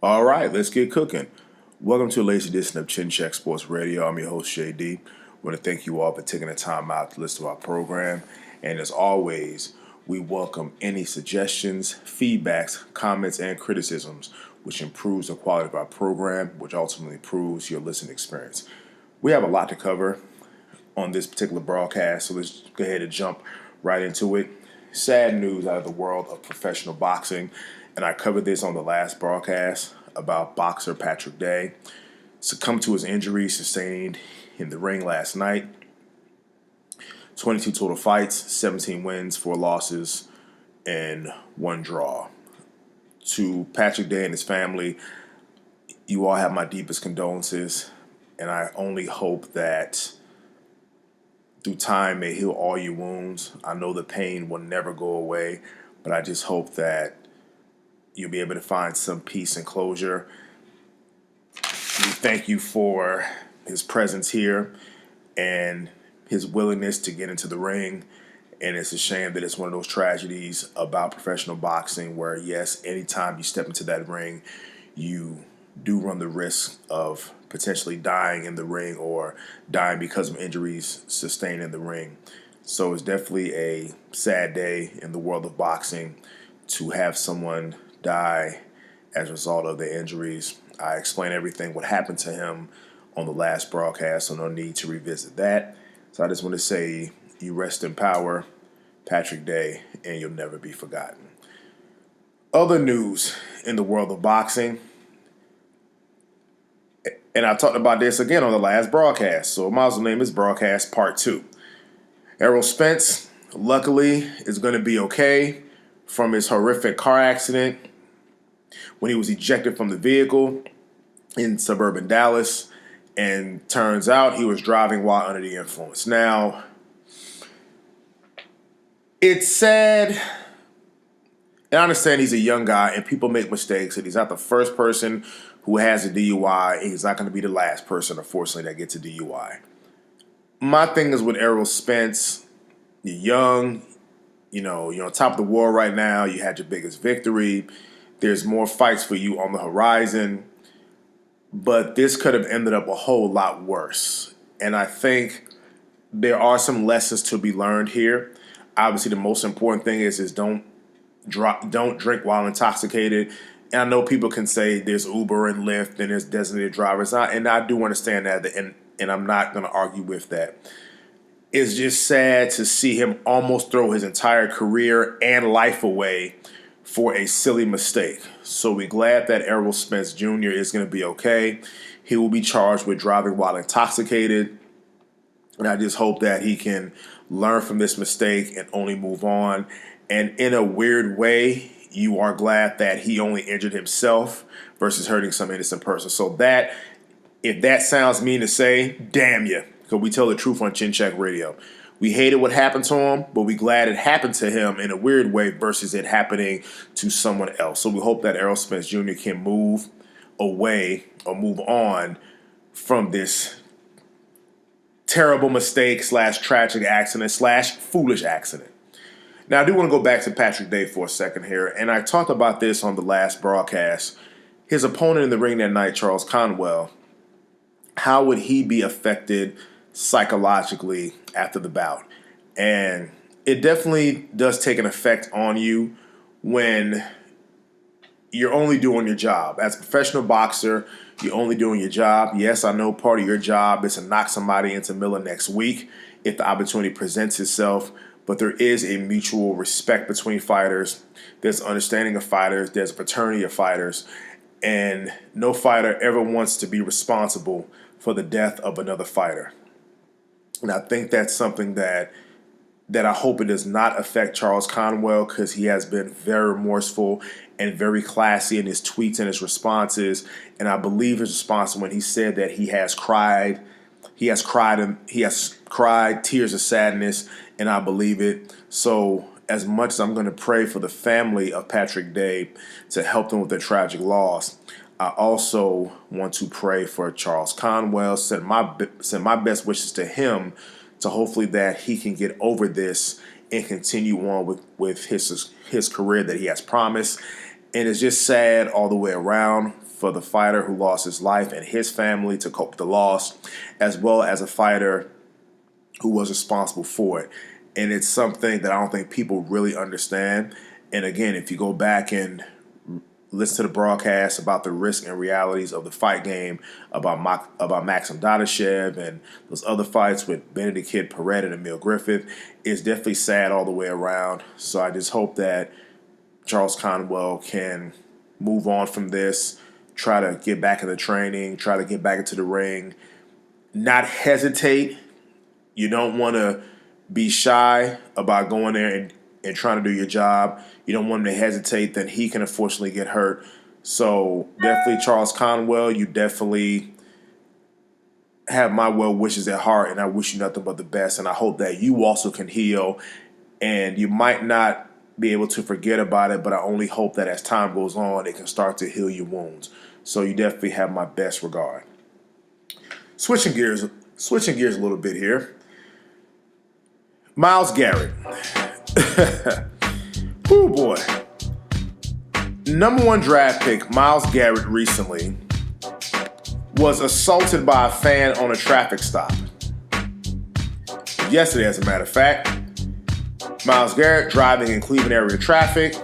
All right, let's get cooking. Welcome to a latest edition of Chin Check Sports Radio. I'm your host, JD. I want to thank you all for taking the time out to listen to our program. And as always, we welcome any suggestions, feedbacks, comments, and criticisms, which improves the quality of our program, which ultimately improves your listening experience. We have a lot to cover on this particular broadcast, so let's go ahead and jump right into it. Sad news out of the world of professional boxing, and I covered this on the last broadcast about boxer Patrick Day. Succumbed to his injury sustained in the ring last night. 22 total fights, 17 wins, 4 losses, and 1 draw. To Patrick Day and his family, you all have my deepest condolences, and I only hope that through time may heal all your wounds. I know the pain will never go away, but I just hope that you'll be able to find some peace and closure. We thank you for his presence here and his willingness to get into the ring. And it's a shame that it's one of those tragedies about professional boxing where, yes, anytime you step into that ring, you do run the risk of potentially dying in the ring or dying because of injuries sustained in the ring. So it's definitely a sad day in the world of boxing to have someone die as a result of the injuries. I explained everything what happened to him on the last broadcast, so no need to revisit that. So I just want to say you rest in power, Patrick Day, and you'll never be forgotten. Other news in the world of boxing, and I talked about this again on the last broadcast, so I might as well name this broadcast Part 2. Errol Spence, luckily, is going to be okay from his horrific car accident when he was ejected from the vehicle in suburban Dallas, and turns out he was driving while under the influence. Now, it's sad, and I understand he's a young guy and people make mistakes, and he's not the first person who has a DUI, and he's not going to be the last person, unfortunately, that gets a DUI. My thing is with Errol Spence, you're young, you're on top of the world right now, you had your biggest victory, there's more fights for you on the horizon, but this could have ended up a whole lot worse. And I think there are some lessons to be learned here. Obviously, the most important thing is don't drink while intoxicated. And I know people can say there's Uber and Lyft and there's designated drivers, and I do understand that, and I'm not going to argue with that. It's just sad to see him almost throw his entire career and life away for a silly mistake. So we're glad that Errol Spence Jr. is going to be okay. He will be charged with driving while intoxicated, and I just hope that he can learn from this mistake and only move on. And in a weird way, you are glad that he only injured himself versus hurting some innocent person. So that, if that sounds mean to say, damn you, because we tell the truth on Chin Check Radio. We hated what happened to him, but we glad it happened to him in a weird way versus it happening to someone else. So we hope that Errol Spence Jr. can move away or move on from this terrible mistake / tragic accident / foolish accident. Now, I do want to go back to Patrick Day for a second here, and I talked about this on the last broadcast. His opponent in the ring that night, Charles Conwell, how would he be affected psychologically after the bout? And it definitely does take an effect on you when you're only doing your job. As a professional boxer, you're only doing your job. Yes, I know part of your job is to knock somebody into Miller next week if the opportunity presents itself. But there is a mutual respect between fighters. There's understanding of fighters. There's a fraternity of fighters. And no fighter ever wants to be responsible for the death of another fighter. And I think that's something that I hope it does not affect Charles Conwell, because he has been very remorseful and very classy in his tweets and his responses. And I believe his response when he said that he has cried tears of sadness, and I believe it. So as much as I'm going to pray for the family of Patrick Day to help them with their tragic loss, I also want to pray for Charles Conwell, send my best wishes to him to hopefully that he can get over this and continue on with his career that he has promised. And it's just sad all the way around for the fighter who lost his life and his family to cope with the loss, as well as a fighter who was responsible for it. And it's something that I don't think people really understand. And again, if you go back and listen to the broadcast about the risks and realities of the fight game, about Maxim Dadashev and those other fights with Benedict Kid Paret and Emil Griffith, it's definitely sad all the way around. So I just hope that Charles Conwell can move on from this, try to get back into training, try to get back into the ring, not hesitate. You don't want to be shy about going there and trying to do your job. You don't want him to hesitate, then he can unfortunately get hurt. So definitely Charles Conwell, you definitely have my well wishes at heart, and I wish you nothing but the best. And I hope that you also can heal, and you might not be able to forget about it, but I only hope that as time goes on, it can start to heal your wounds. So you definitely have my best regard. Switching gears a little bit here. Myles Garrett. Oh boy. Number 1 draft pick, Myles Garrett, recently was assaulted by a fan on a traffic stop. Yesterday, as a matter of fact, Myles Garrett driving in Cleveland area traffic.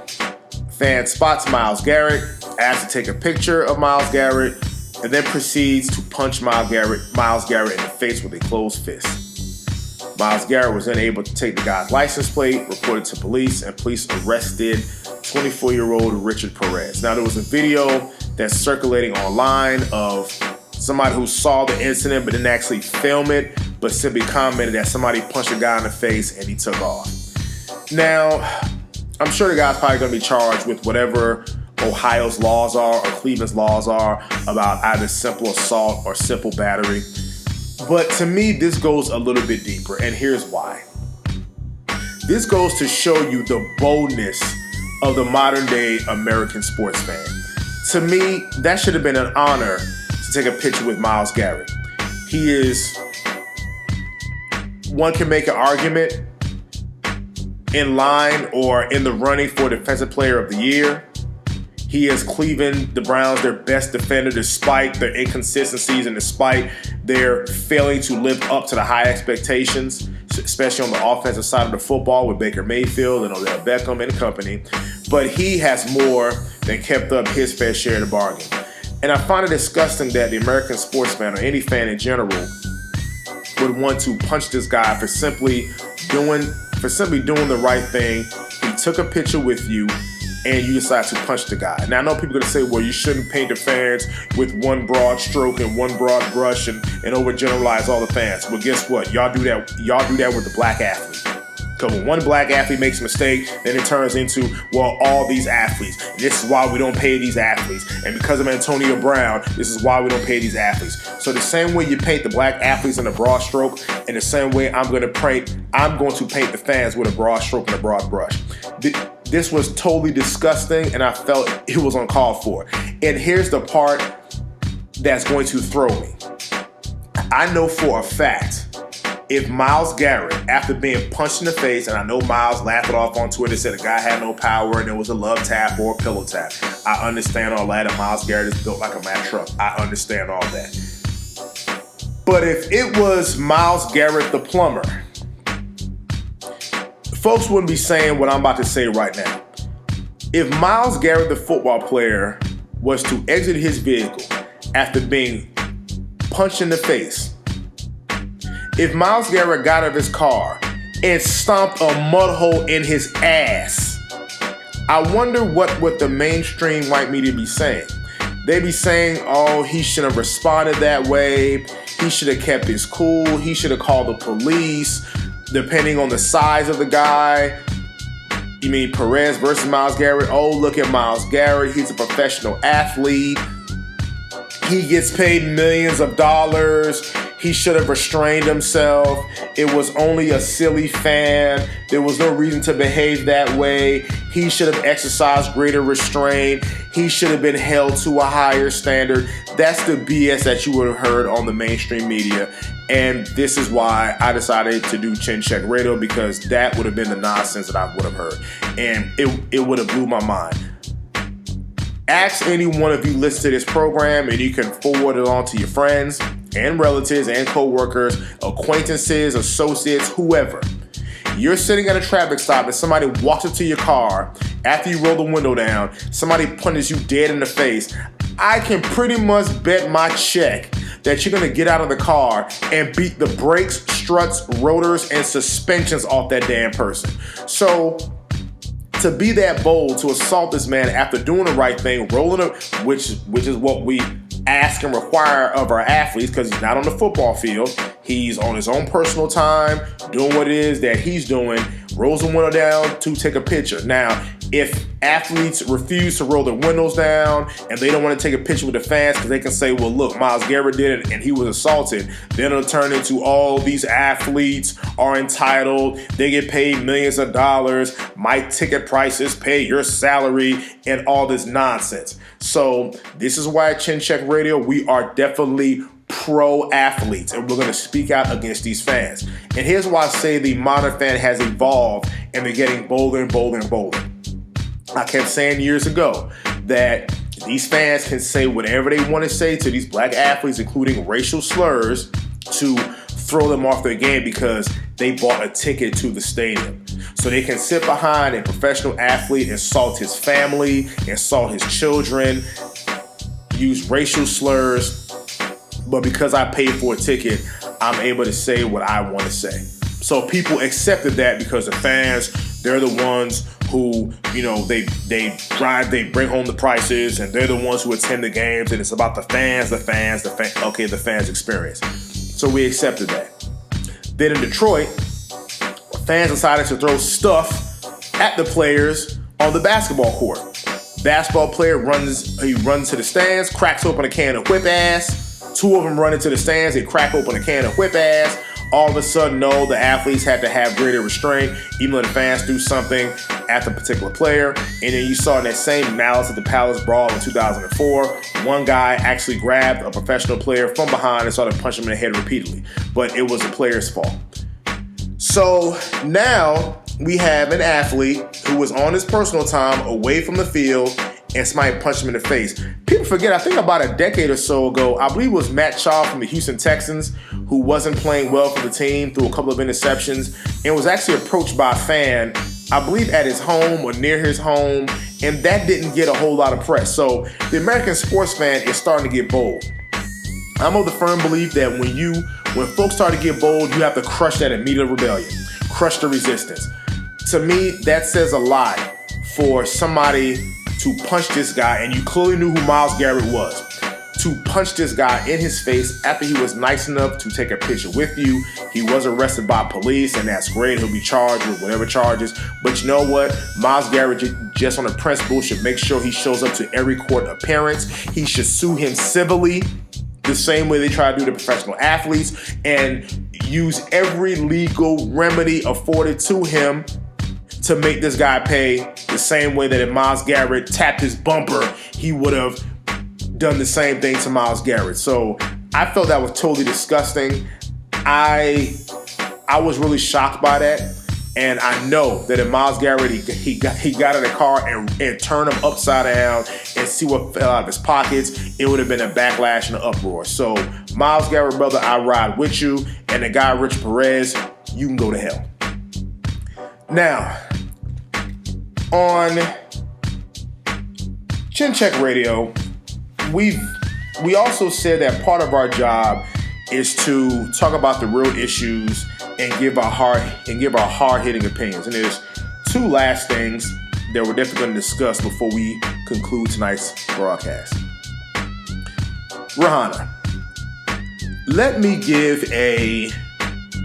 Fan spots Myles Garrett, asks to take a picture of Myles Garrett, and then proceeds to punch Myles Garrett in the face with a closed fist. Myles Garrett was then able to take the guy's license plate, reported to police, and police arrested 24-year-old Richard Perez. Now, there was a video that's circulating online of somebody who saw the incident but didn't actually film it, but simply commented that somebody punched a guy in the face and he took off. Now, I'm sure the guy's probably going to be charged with whatever Ohio's laws are or Cleveland's laws are about either simple assault or simple battery. But to me, this goes a little bit deeper, and here's why. This goes to show you the boldness of the modern-day American sports fan. To me, that should have been an honor to take a picture with Myles Garrett. He is, one can make an argument, in line or in the running for Defensive Player of the Year. He is Cleveland, the Browns, their best defender despite their inconsistencies and despite their failing to live up to the high expectations, especially on the offensive side of the football with Baker Mayfield and Odell Beckham and company. But he has more than kept up his fair share of the bargain. And I find it disgusting that the American sports fan, or any fan in general, would want to punch this guy for simply doing the right thing. He took a picture with you, and you decide to punch the guy. Now, I know people are going to say, well, you shouldn't paint the fans with one broad stroke and one broad brush and overgeneralize all the fans. Well, guess what? Y'all do that with the black athlete. Because when one black athlete makes a mistake, then it turns into, well, all these athletes. This is why we don't pay these athletes. And because of Antonio Brown, this is why we don't pay these athletes. So the same way you paint the black athletes in a broad stroke, in the same way I'm going to paint the fans with a broad stroke and a broad brush. This was totally disgusting, and I felt it was uncalled for. And here's the part that's going to throw me. I know for a fact, if Myles Garrett, after being punched in the face, and I know Myles laughed it off on Twitter, said the guy had no power and it was a love tap or a pillow tap. I understand all that, and Myles Garrett is built like a Mack truck. I understand all that. But if it was Myles Garrett the plumber, folks wouldn't be saying what I'm about to say right now. If Myles Garrett, the football player, was to exit his vehicle after being punched in the face, if Myles Garrett got out of his car and stomped a mud hole in his ass, I wonder what the mainstream white media be saying. They be saying, oh, he should have responded that way. He should have kept his cool. He should have called the police. Depending on the size of the guy. You mean Perez versus Myles Garrett? Oh, look at Myles Garrett. He's a professional athlete. He gets paid millions of dollars. He should have restrained himself. It was only a silly fan. There was no reason to behave that way. He should have exercised greater restraint. He should have been held to a higher standard. That's the BS that you would have heard on the mainstream media. And this is why I decided to do Chin Check Radio, because that would have been the nonsense that I would have heard. And it would have blew my mind. Ask any one of you listed to this program, and you can forward it on to your friends and relatives and co-workers, acquaintances, associates, whoever. You're sitting at a traffic stop and somebody walks up to your car after you roll the window down, somebody punches you dead in the face. I can pretty much bet my check that you're gonna get out of the car and beat the brakes, struts, rotors, and suspensions off that damn person. So to be that bold to assault this man after doing the right thing, rolling up, which is what we ask and require of our athletes, because he's not on the football field. He's on his own personal time, doing what it is that he's doing, rolls the window down to take a picture. Now, if athletes refuse to roll their windows down and they don't want to take a picture with the fans because they can say, well, look, Myles Garrett did it and he was assaulted, then it'll turn into all these athletes are entitled, they get paid millions of dollars, my ticket prices pay your salary, and all this nonsense. So this is why at Chin Check Radio, we are definitely pro-athletes, and we're going to speak out against these fans. And here's why I say the modern fan has evolved and they're getting bolder and bolder and bolder. I kept saying years ago that these fans can say whatever they want to say to these black athletes, including racial slurs, to throw them off their game because they bought a ticket to the stadium. So they can sit behind a professional athlete, insult his family, insult his children, use racial slurs, but because I paid for a ticket, I'm able to say what I want to say. So people accepted that because the fans, they're the ones who, you know, they bring home the prices, and they're the ones who attend the games, and it's about the fans experience. So we accepted that. Then in Detroit, fans decided to throw stuff at the players on the basketball court. Basketball player runs to the stands, cracks open a can of whip ass. Two of them run into the stands, they crack open a can of whip ass. All of a sudden, no, the athletes had to have greater restraint, even though the fans do something at the particular player. And then you saw in that same Malice at the Palace brawl in 2004, one guy actually grabbed a professional player from behind and started punching him in the head repeatedly. But it was the player's fault. So now we have an athlete who was on his personal time away from the field and somebody punched him in the face. People forget, I think about a decade or so ago, I believe it was Matt Shaw from the Houston Texans who wasn't playing well for the team, threw a couple of interceptions, and was actually approached by a fan, I believe at his home or near his home, and that didn't get a whole lot of press. So the American sports fan is starting to get bold. I'm of the firm belief that when folks start to get bold, you have to crush that immediate rebellion, crush the resistance. To me, that says a lot for somebody to punch this guy, and you clearly knew who Myles Garrett was, to punch this guy in his face after he was nice enough to take a picture with you. He was arrested by police, and that's great. He'll be charged with whatever charges. But you know what? Myles Garrett, just on the principle, should make sure he shows up to every court appearance. He should sue him civilly, the same way they try to do to professional athletes, and use every legal remedy afforded to him to make this guy pay, the same way that if Myles Garrett tapped his bumper, he would have done the same thing to Myles Garrett. So I felt that was totally disgusting. I was really shocked by that. And I know that if Myles Garrett, he got in the car and turned him upside down and see what fell out of his pockets, it would have been a backlash and an uproar. So Myles Garrett, brother, I ride with you. And the guy, Rich Perez, you can go to hell. Now, on Chin Check Radio, we also said that part of our job is to talk about the real issues and give our hard-hitting opinions. And there's two last things that we're definitely going to discuss before we conclude tonight's broadcast. Rihanna. Let me give a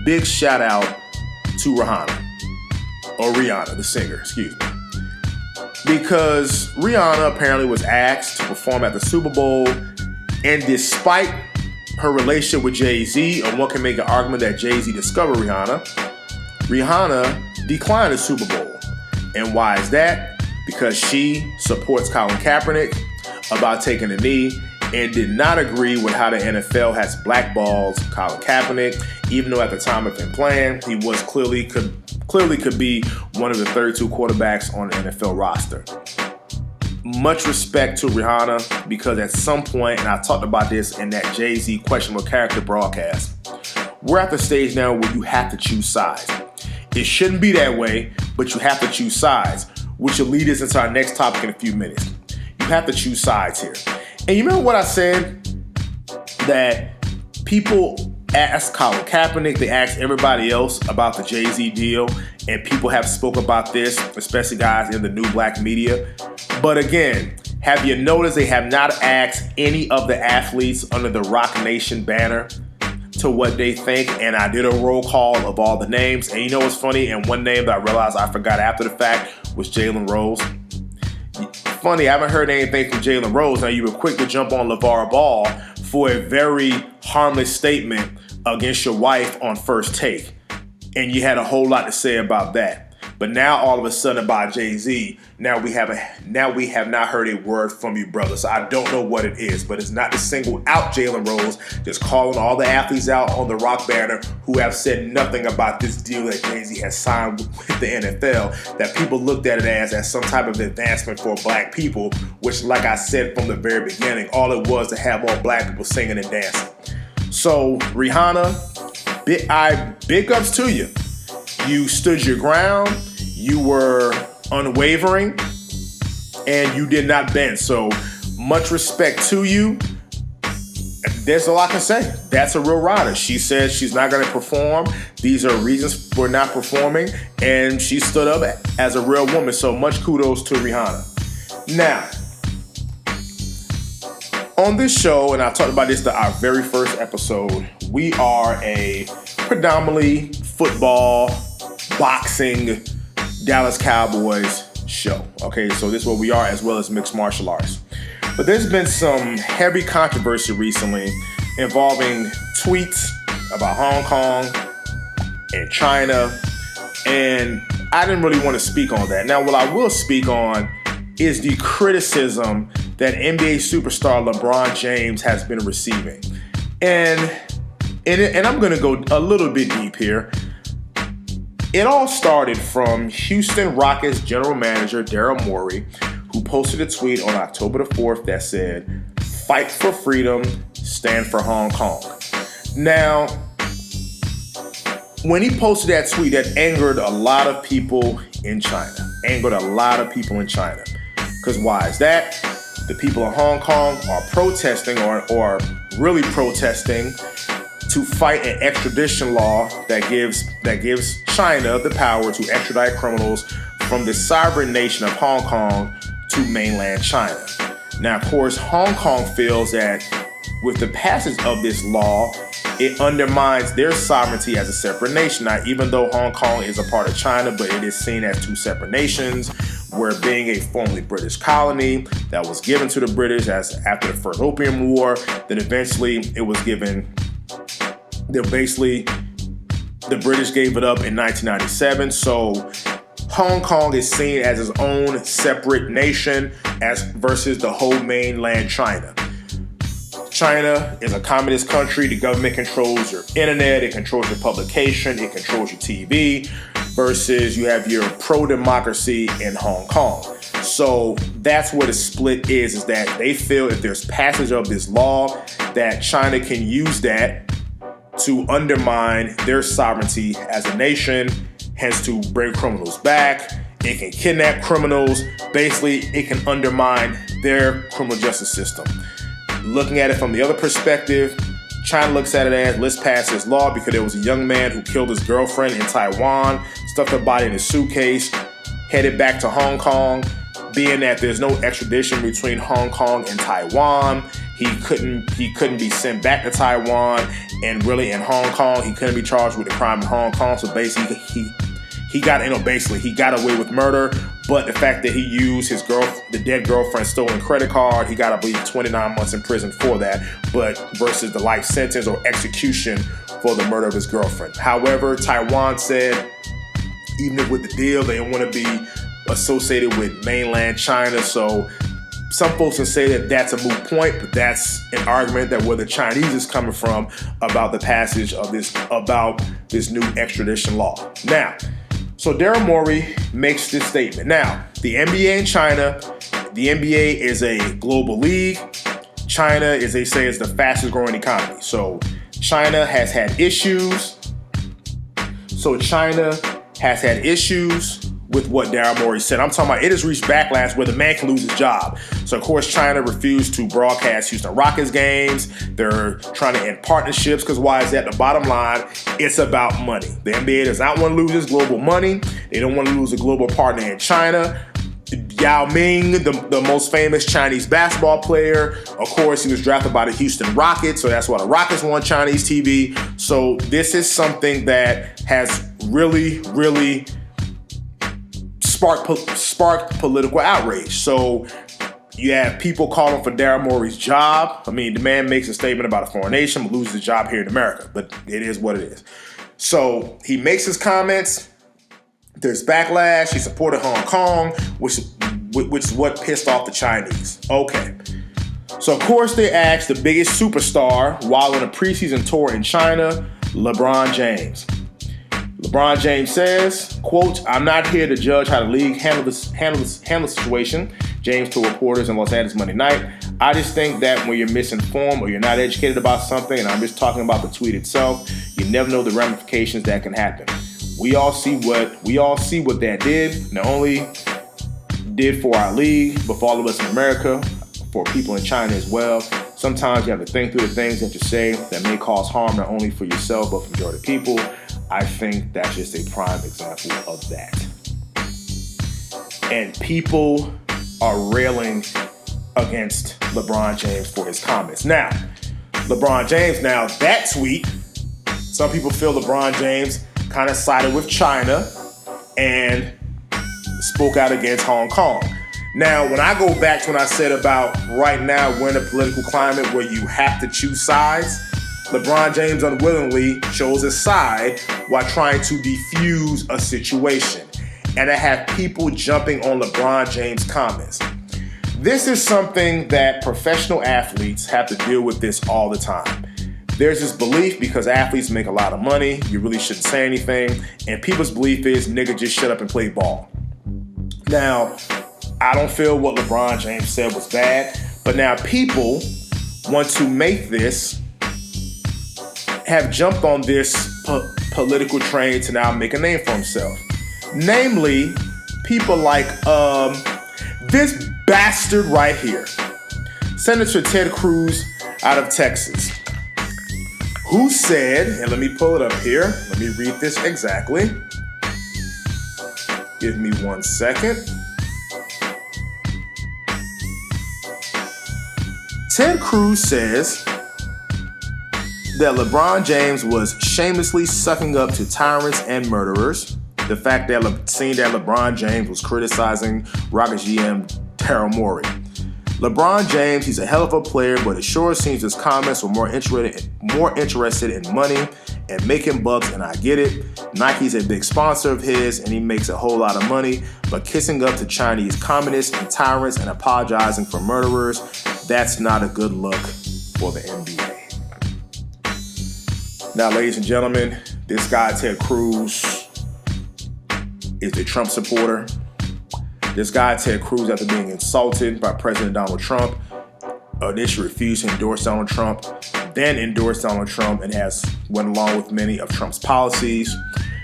big shout out to Rihanna. Or Rihanna, the singer, excuse me. Because Rihanna apparently was asked to perform at the Super Bowl, and despite her relationship with Jay-Z, and one can make an argument that Jay-Z discovered Rihanna declined the Super Bowl. And why is that? Because she supports Colin Kaepernick about taking a knee and did not agree with how the NFL has blackballed Colin Kaepernick, even though at the time of him playing, he was clearly could be one of the 32 quarterbacks on the NFL roster. much respect to Rihanna, because at some point, and I talked about this in that Jay-Z questionable character broadcast, we're at the stage now where you have to choose sides. It shouldn't be that way, but you have to choose sides, which will lead us into our next topic in a few minutes. You have to choose sides here. And you remember what I said? That people ask Colin Kaepernick, they ask everybody else about the Jay-Z deal, and people have spoke about this, especially guys in the new black media. But again, have you noticed they have not asked any of the athletes under the Rock Nation banner to what they think? And I did a roll call of all the names, and you know what's funny? And one name that I realized I forgot after the fact was Jalen Rose. Funny, I haven't heard anything from Jalen Rose. Now, you were quick to jump on LeVar Ball for a very harmless statement against your wife on First Take, and you had a whole lot to say about that. But now all of a sudden about Jay-Z, now we have not heard a word from you, brother. So I don't know what it is, but it's not to single out Jalen Rose, just calling all the athletes out on the Rock banner who have said nothing about this deal that Jay-Z has signed with the NFL, that people looked at it as some type of advancement for black people, which, like I said from the very beginning, all it was to have more black people singing and dancing. So Rihanna, big ups to you. You stood your ground, you were unwavering, and you did not bend. So much respect to you. There's all I can say. That's a real rider. She says she's not going to perform. These are reasons for not performing, and she stood up as a real woman. So much kudos to Rihanna. Now, on this show, and I talked about this in our very first episode, we are a predominantly football, boxing, Dallas Cowboys show. Okay, so this is what we are, as well as mixed martial arts. But there's been some heavy controversy recently involving tweets about Hong Kong and China, and I didn't really want to speak on that. Now, what I will speak on is the criticism that NBA superstar LeBron James has been receiving. And I'm going to go a little bit deep here. It all started from Houston Rockets general manager Daryl Morey, who posted a tweet on October the 4th that said, "Fight for freedom, stand for Hong Kong." Now, when he posted that tweet, that angered a lot of people in China. Because why is that? The people of Hong Kong are protesting or really protesting to fight an extradition law that gives China the power to extradite criminals from the sovereign nation of Hong Kong to mainland China. Now, of course, Hong Kong feels that with the passage of this law, it undermines their sovereignty as a separate nation. Now, even though Hong Kong is a part of China, but it is seen as two separate nations, where being a formerly British colony that was given to the British after the First Opium War, then eventually it was given. The British gave it up in 1997. So Hong Kong is seen as its own separate nation versus the whole mainland China. China is a communist country. The government controls your internet, it controls your publication, it controls your TV, versus you have your pro-democracy in Hong Kong. So that's what a split is that they feel if there's passage of this law, that China can use that to undermine their sovereignty as a nation, hence to bring criminals back. It can kidnap criminals. Basically, it can undermine their criminal justice system. Looking at it from the other perspective, China looks at it as, let's pass this law because there was a young man who killed his girlfriend in Taiwan, stuffed her body in a suitcase, headed back to Hong Kong. Being that there's no extradition between Hong Kong and Taiwan, he couldn't be sent back to Taiwan, and really in Hong Kong he couldn't be charged with a crime in Hong Kong. So basically he got away with murder. But the fact that he used the dead girlfriend's stolen credit card, he got, I believe, 29 months in prison for that, but versus the life sentence or execution for the murder of his girlfriend. However, Taiwan said, even with the deal, they don't want to be associated with mainland China. So some folks can say that that's a moot point, but that's an argument that where the Chinese is coming from about the passage of this new extradition law. Now, so Daryl Morey makes this statement. Now, the NBA in China, the NBA is a global league. China, as they say, is the fastest growing economy. So China has had issues. With what Daryl Morey said. I'm talking about it has reached backlash where the man can lose his job. So, of course, China refused to broadcast Houston Rockets games. They're trying to end partnerships because why is that? The bottom line, it's about money. The NBA does not want to lose its global money. They don't want to lose a global partner in China. Yao Ming, the most famous Chinese basketball player, of course, he was drafted by the Houston Rockets, so that's why the Rockets want Chinese TV. So this is something that has really, really sparked political outrage. So you have people calling for Daryl Morey's job. I mean, the man makes a statement about a foreign nation, but loses his job here in America. But it is what it is. So he makes his comments. There's backlash. He supported Hong Kong, which is what pissed off the Chinese. Okay. So, of course, they asked the biggest superstar while on a preseason tour in China, LeBron James. LeBron James says, quote, "I'm not here to judge how the league handled the situation," James told reporters in Los Angeles Monday night. "I just think that when you're misinformed or you're not educated about something, and I'm just talking about the tweet itself, you never know the ramifications that can happen. We all see what that did, not only did for our league, but for all of us in America, for people in China as well. Sometimes you have to think through the things that you say that may cause harm not only for yourself, but for the majority of people. I think that's just a prime example of that." And people are railing against LeBron James for his comments. Now, LeBron James, that tweet, some people feel LeBron James kind of sided with China and spoke out against Hong Kong. Now, when I go back to when I said about right now we're in a political climate where you have to choose sides, LeBron James unwillingly chose a side while trying to defuse a situation. And I have people jumping on LeBron James' comments. This is something that professional athletes have to deal with this all the time. There's this belief because athletes make a lot of money, you really shouldn't say anything. And people's belief is, nigga, just shut up and play ball. Now, I don't feel what LeBron James said was bad, but now people want to make this, have jumped on this political train to now make a name for himself. Namely, people like this bastard right here, Senator Ted Cruz out of Texas, who said, and let me pull it up here, let me read this exactly. Give me 1 second. Ted Cruz says that LeBron James was shamelessly sucking up to tyrants and murderers. The fact that seeing that LeBron James was criticizing Rockets GM Daryl Morey. LeBron James, he's a hell of a player, but it sure seems his comments were more interested in money and making bucks, and I get it. Nike's a big sponsor of his, and he makes a whole lot of money, but kissing up to Chinese communists and tyrants and apologizing for murderers, that's not a good look for the NBA. Now, ladies and gentlemen, this guy, Ted Cruz, is the Trump supporter. This guy, Ted Cruz, after being insulted by President Donald Trump, initially refused to endorse Donald Trump, then endorsed Donald Trump and went along with many of Trump's policies.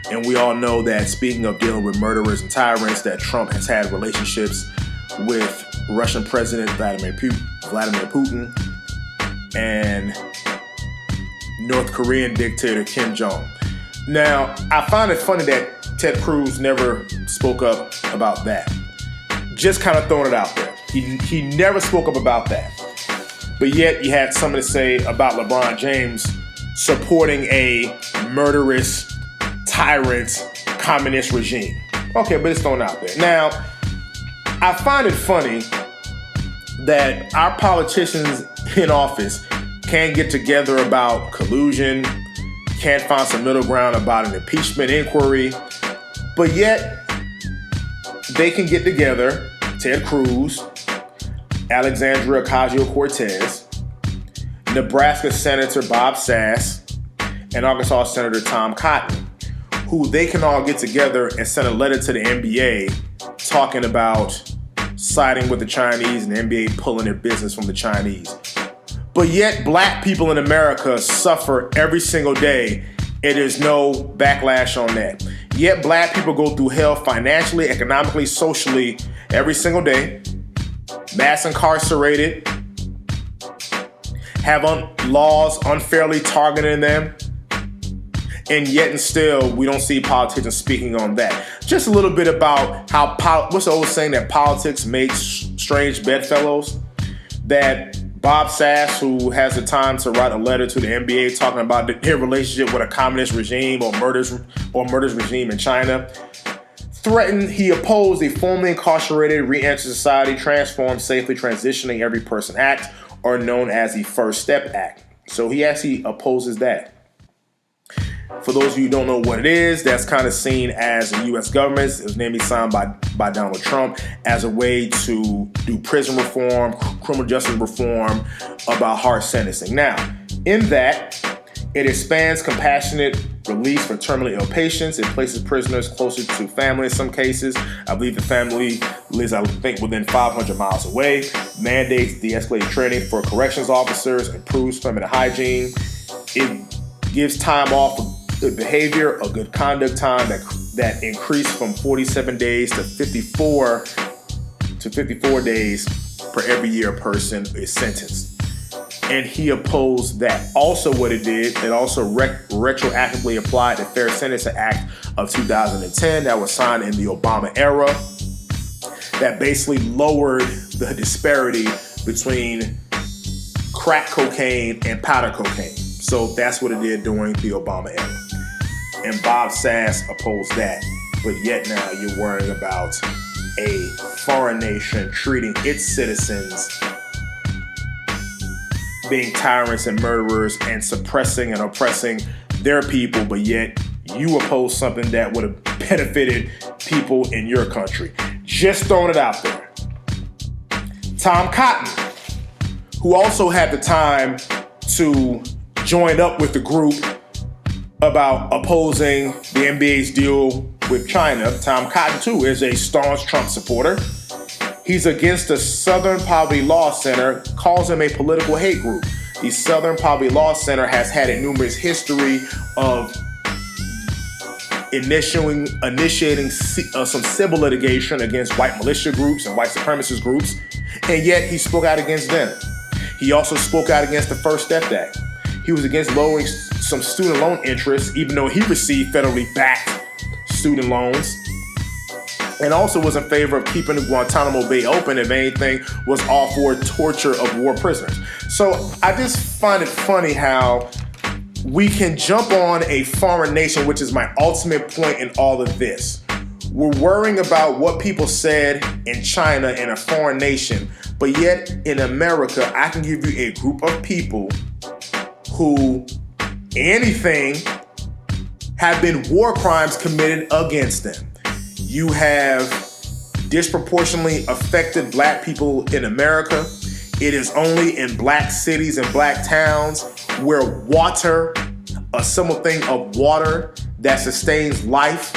And we all know that, speaking of dealing with murderers and tyrants, that Trump has had relationships with Russian President Vladimir Putin and North Korean dictator Kim Jong. Now, I find it funny that Ted Cruz never spoke up about that. Just kind of throwing it out there. He never spoke up about that. But yet you had something to say about LeBron James supporting a murderous, tyrant, communist regime. Okay, but it's thrown out there. Now, I find it funny that our politicians in office can't get together about collusion, can't find some middle ground about an impeachment inquiry, but yet they can get together, Ted Cruz, Alexandria Ocasio-Cortez, Nebraska Senator Bob Sass, and Arkansas Senator Tom Cotton, who they can all get together and send a letter to the NBA talking about siding with the Chinese and the NBA pulling their business from the Chinese. But yet black people in America suffer every single day, and there's no backlash on that. Yet black people go through hell financially, economically, socially every single day, mass incarcerated, have laws unfairly targeting them, and yet and still we don't see politicians speaking on that. Just a little bit about how, what's the old saying, that politics makes strange bedfellows? That Bob Sass, who has the time to write a letter to the NBA talking about their relationship with a communist regime or murders regime in China, he opposed a formerly incarcerated re-entry society, transform safely transitioning every person act, or known as the First Step Act. So he actually opposes that. For those of you who don't know what it is, that's kind of seen as the U.S. government. It was namely signed by Donald Trump as a way to do prison reform, criminal justice reform, about harsh sentencing. Now, in that, it expands compassionate release for terminally ill patients. It places prisoners closer to family in some cases. I believe the family lives, I think, within 500 miles away. Mandates de-escalated training for corrections officers, improves feminine hygiene. It gives time off for good behavior, a good conduct time that increased from 47 days to 54 days per every year a person is sentenced. And he opposed that. Also what it did, it also retroactively applied the Fair Sentencing Act of 2010 that was signed in the Obama era, that basically lowered the disparity between crack cocaine and powder cocaine. So that's what it did during the Obama era. And Bob Sass opposed that. But yet now you're worrying about a foreign nation treating its citizens being tyrants and murderers and suppressing and oppressing their people, but yet you oppose something that would have benefited people in your country. Just throwing it out there. Tom Cotton, who also had the time to join up with the group about opposing the NBA's deal with China. Tom Cotton, too, is a staunch Trump supporter. He's against the Southern Poverty Law Center, calls them a political hate group. The Southern Poverty Law Center has had a numerous history of initiating some civil litigation against white militia groups and white supremacist groups, and yet he spoke out against them. He also spoke out against the First Step Act. He was against lowering some student loan interest, even though he received federally backed student loans, and also was in favor of keeping the Guantanamo Bay open, if anything, was all for torture of war prisoners. So I just find it funny how we can jump on a foreign nation, which is my ultimate point in all of this. We're worrying about what people said in China in a foreign nation, but yet in America, I can give you a group of people who anything have been war crimes committed against them. You have disproportionately affected black people in America. It is only in black cities and black towns where water, a simple thing of water that sustains life,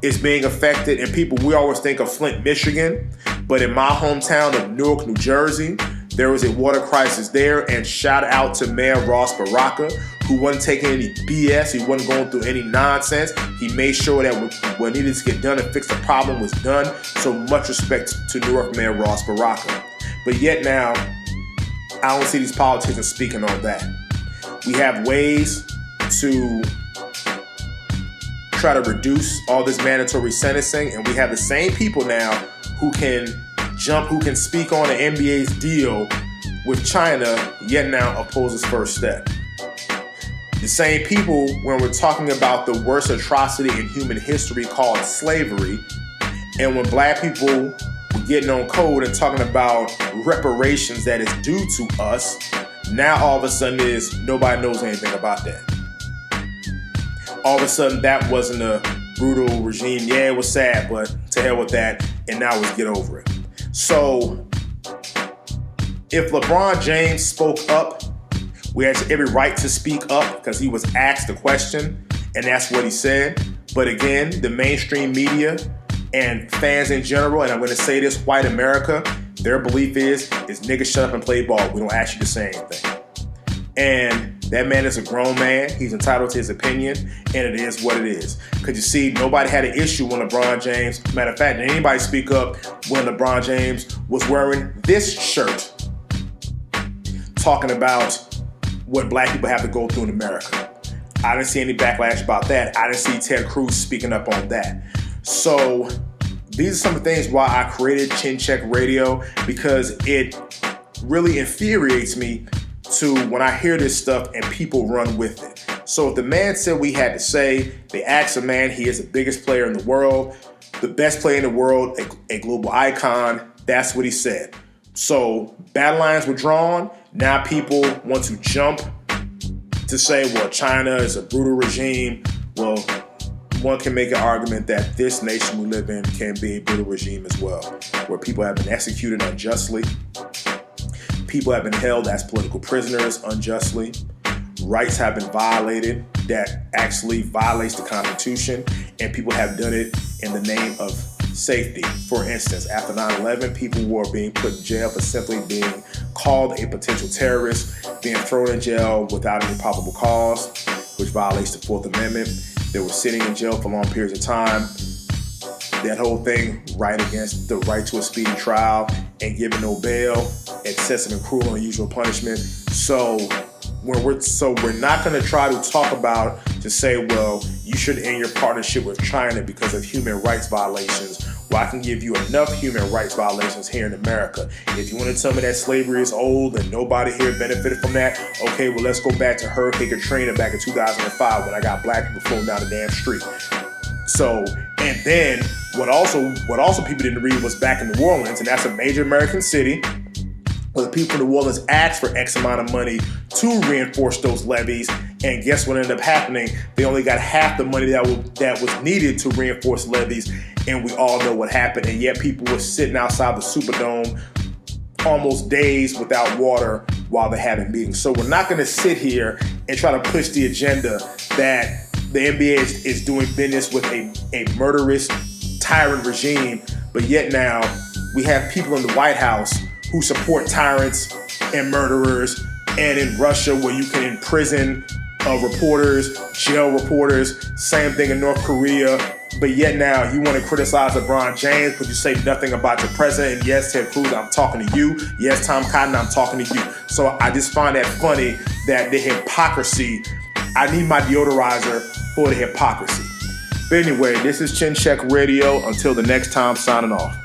is being affected. And people, we always think of Flint, Michigan, but in my hometown of Newark, New Jersey, there was a water crisis there. And shout out to Mayor Ross Baraka, who wasn't taking any BS. He wasn't going through any nonsense. He made sure that what needed to get done and fix the problem was done. So much respect to Newark Mayor Ross Baraka. But yet now, I don't see these politicians speaking on that. We have ways to try to reduce all this mandatory sentencing, and we have the same people now who can speak on the NBA's deal with China, yet now opposes First Step. The same people, when we're talking about the worst atrocity in human history called slavery, and when black people were getting on code and talking about reparations that is due to us, now all of a sudden nobody knows anything about that. All of a sudden that wasn't a brutal regime. Yeah, it was sad, but to hell with that, and now let's get over it. So if LeBron James spoke up, we had every right to speak up because he was asked a question, and that's what he said. But again, the mainstream media and fans in general, and I'm going to say this, white America, their belief is niggas shut up and play ball. We don't ask you to say anything. And that man is a grown man. He's entitled to his opinion, and it is what it is. Because you see, nobody had an issue when LeBron James, matter of fact, did anybody speak up when LeBron James was wearing this shirt, talking about what black people have to go through in America? I didn't see any backlash about that. I didn't see Ted Cruz speaking up on that. So these are some of the things why I created Chin Check Radio, because it really infuriates me to when I hear this stuff and people run with it. So if the man said we had to say, they asked a man, he is the biggest player in the world, the best player in the world, a global icon, that's what he said. So battle lines were drawn. Now people want to jump to say, well, China is a brutal regime. Well, one can make an argument that this nation we live in can be a brutal regime as well, where people have been executed unjustly. People have been held as political prisoners unjustly. Rights have been violated that actually violates the Constitution, and people have done it in the name of safety. For instance, after 9/11, people were being put in jail for simply being called a potential terrorist, being thrown in jail without any probable cause, which violates the Fourth Amendment. They were sitting in jail for long periods of time. That whole thing right against the right to a speedy trial and giving no bail, excessive and cruel and unusual punishment. So we're not going to try to talk about to say, well, you should end your partnership with China because of human rights violations. Well, I can give you enough human rights violations here in America. If you want to tell me that slavery is old and nobody here benefited from that, okay, well, let's go back to Hurricane Katrina back in 2005 when I got black people floating down the damn street. So, and then what also people didn't read was back in New Orleans, and that's a major American city, where the people in New Orleans asked for X amount of money to reinforce those levees, and guess what ended up happening? They only got half the money that was needed to reinforce levees, and we all know what happened. And yet people were sitting outside the Superdome almost days without water while they're having meetings. So we're not going to sit here and try to push the agenda that the NBA is doing business with a murderous tyrant regime, but yet now we have people in the White House who support tyrants and murderers, and in Russia where you can imprison reporters, jail reporters, same thing in North Korea, but yet now you want to criticize LeBron James, but you say nothing about your president. And yes, Ted Cruz, I'm talking to you. Yes, Tom Cotton, I'm talking to you. So I just find that funny that the hypocrisy, I need my deodorizer for the hypocrisy. But anyway, this is Chin Check Radio. Until the next time, signing off.